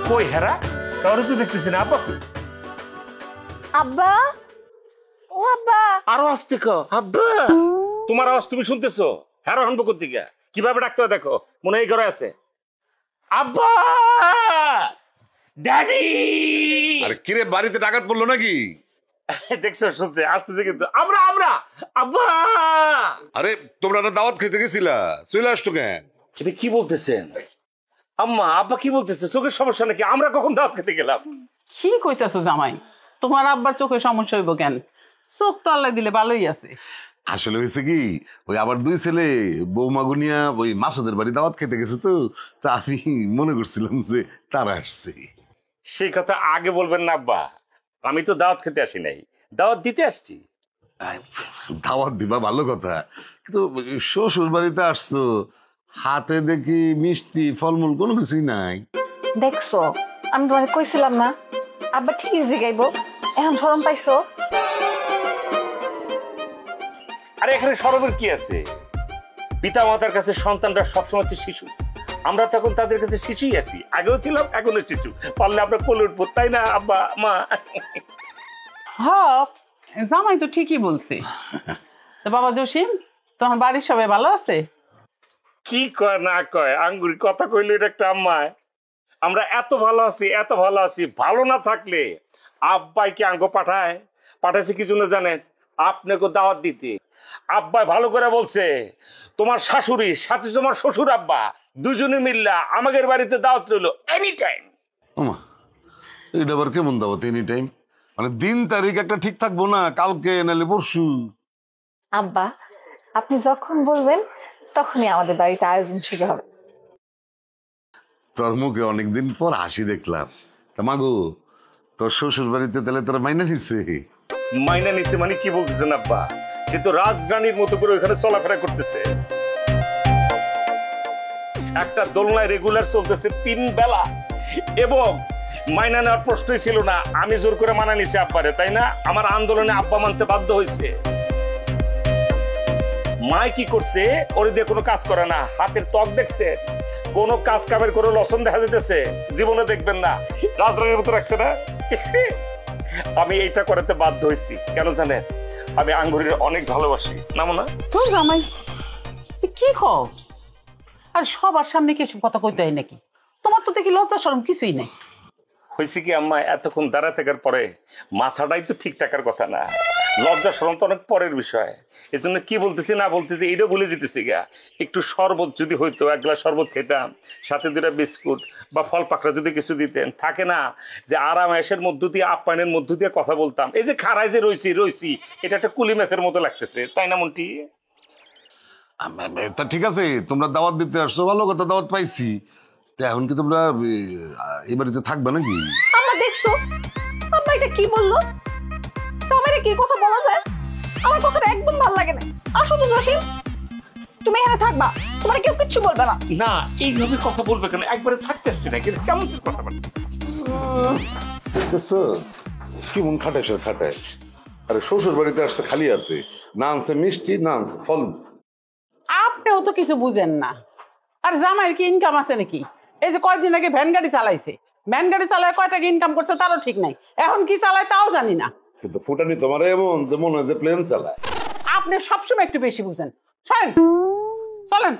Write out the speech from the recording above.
কই হেরা কারো তো দেখতেছি না। আব্বা আব্বা, ও আব্বা, আরো আসতে কো আব্বা। তোমার আওয়াজ তুমি শুনতেছো? হেরা হনবো কোথেকে? কিভাবে ডাকতে হয় দেখো, মনে হয় ঘরে আছে। আব্বা, ড্যাডি। আরে কিরে, বাড়িতে ডাকাত পড়লো নাকি? দেখছো শুনছে আসতেছে কিন্তু। আমরা আমরা আব্বা। আরে তোমরা না দাওয়াত খেতে গেছিলা, চলে আসতো কেন? এটা কি বলতেছেন আম্মা? আব্বা কি বলতেছে? চোখের সমস্যা নাকি? আমরা কখন দাওয়াত খেতে গেলাম? কি কইতাছো জামাই? তোমার আব্বার চোখে সমস্যা হইব কেন? চোখ তো আল্লাহ দিলে ভালোই আছে। আসলে হয়েছে কি, ওই আবার দুই ছেলে বৌমা গুনিয়া ওই মাসুদের বাড়ি দাওয়াত খেতে গেছে, তো তা আমি মনে করছিলাম যে তারা আসছে। সেই কথা আগে বলবেন না আব্বা। আমি তো দাওয়াত খেতে আসি নাই, দাওয়াত দিতে আসছি। দাওয়াত দিবা ভালো কথা, কিন্তু শ্বশুর বাড়িতে আসছো, হাতে দেখি মিষ্টি ফলমূল কোনো কিছুই নাই। দেখছো আমি তোমাকে কইছিলাম না আব্বা ঠিকই জিগাইবো। এখন শরম পাইছো? আরে এখানে সরবের কি আছে? পিতা মাতার কাছে সন্তানরা সবসময় হচ্ছে শিশু। আমরা তখন তাদের কাছে শিশুই আছি, আগেও ছিলাম এখনো শিশু। পারলে আমরা কোলে উঠবো, তাই না আব্বা মা? হ্যাঁ, জামাই তো ঠিকই বলছে। তো বাবা জসিম, তোমার বাড়ির সবাই ভালো আছে? কি কয় না কয়, আঙ্গুরি কথা কইলে এটা একটা আম্মায়। আমরা এত ভালো আছি, এত ভালো আছি। ভালো না থাকলে আব্বাই কি আঙ্গ পাঠাইছে কি জন্য জানেন? আপনাকে দাওয়াত দিতে। আব্বাই ভালো করে বলছে তোমার শাশুড়ি সাথে তোমার শ্বশুর আব্বা দুজনে মিল্লা আমাদের বাড়িতে দাওয়াত রইল এনি টাইম। ওমা, এটা আবার কেমন দাওয়াত এনি টাইম? মানে দিন তারিখ একটা ঠিক থাকবো না, কালকে নাহলে পরশু? আব্বা আপনি যখন বলবেন তখনই আমাদের বাড়িতে আয়োজন শুরু হবে। তোর মুখে অনেকদিন পর হাসি দেখলাম। তা মাগো, তোর শ্বশুর বাড়িতে তাহলে তোরা মাইনা নিচ্ছে? মাইনা নিচ্ছে মানে কি বলতেছেন আব্বা? সে তো রাজরানীর মতো করে ওখানে চলাফেরা করতেছে। একটা দোলনায় রেগুলার চলতেছে 3 বেলা, এবং মাইনা নেওয়ার প্রশ্নই ছিল না। আমি জোর করে মানা নিছি আব্বারে, তাই না? আমার আন্দোলনে আব্বা মানতে বাধ্য হয়েছে। মাই কি করছে? ওরে দিয়ে কোনো কাজ করে না। হাতের ত্বক দেখছে? কোন কাজ কামের কোনো লসন দেখা যেতেছে? জীবনে দেখবেন না। রাজরানীর মতো রাখছে না? আমি এইটা করাতে বাধ্য হয়েছি। কেন জানেন? আমি আঙ্গুরের অনেক ভালোবাসি, না মনে? তো জামাই তুই কি খাও? আর সবার সামনে কি এসব কথা কইতে হয় নাকি? তোমার তো দেখি লজ্জা শরম কিছুই নেই। হয়েছে কি আম্মা, এতক্ষণ দাঁড়া থাকার পরে মাথাটাই তো ঠিক থাকার কথা না। লজ্জা শরম তো অনেক পরের বিষয়। এজন্য কি বলতেছি না বলতেছি এইটা ভুলে যেতেছি গা। একটু শরবত যদি হইতো, 1 গ্লাস শরবত খেতাম, সাথে 2টা বিস্কুট বা ফল পাকড়া যদি কিছু দিতেন, থাকে না যে আরাম-আয়েশের মধ্য দিয়ে, আপ্যায়নের মধ্য দিয়ে কথা বলতাম। এই যে খাড়ায় যে রইছি, এটা একটা কুলি মেথের মতো লাগতেছে, তাই না মন্টি? তা ঠিক আছে, তোমরা দাওয়াত দিতে আসছো, ভালো কথা, দাওয়াত পাইছি। তা এখন কি তোমরা এই বাড়িতে থাকবে নাকি? আম্মা দেখছো আব্বা এটা কি বললো? সামনে কি কথা বলা যায়? আমার কথাটা একদম ভালো লাগে না। আসো তো জসিম, তুমি এখানে থাকবা, তোমার কেউ কিচ্ছু বলবে না। না, এইভাবে কথা বলবে কেন? একবারে থাকতে আসছে না, কিন্তু কেমন কথা বলবে? দেখছো কি মন খাটাস। আরে শ্বশুর বাড়িতে আসছে খালি হাতে, না আনছে মিষ্টি, না আনছে ফল। আপনিও তো কিছু বুঝেন না। আর জামাইয়ের কি ইনকাম আছে নাকি? এই যে কয়েকদিন আগে ভ্যান গাড়ি চালাইছে, ভ্যান গাড়ি চালায় কয় টাকা ইনকাম করছে তারও ঠিক নাই। এখন কি চালায় তাও জানি না। কিন্তু ফুটানি তোমার এমন যে মনে হয় যে প্লেন চালায়। আপনি সবসময় একটু বেশি বুঝেন। চলেন চলেন।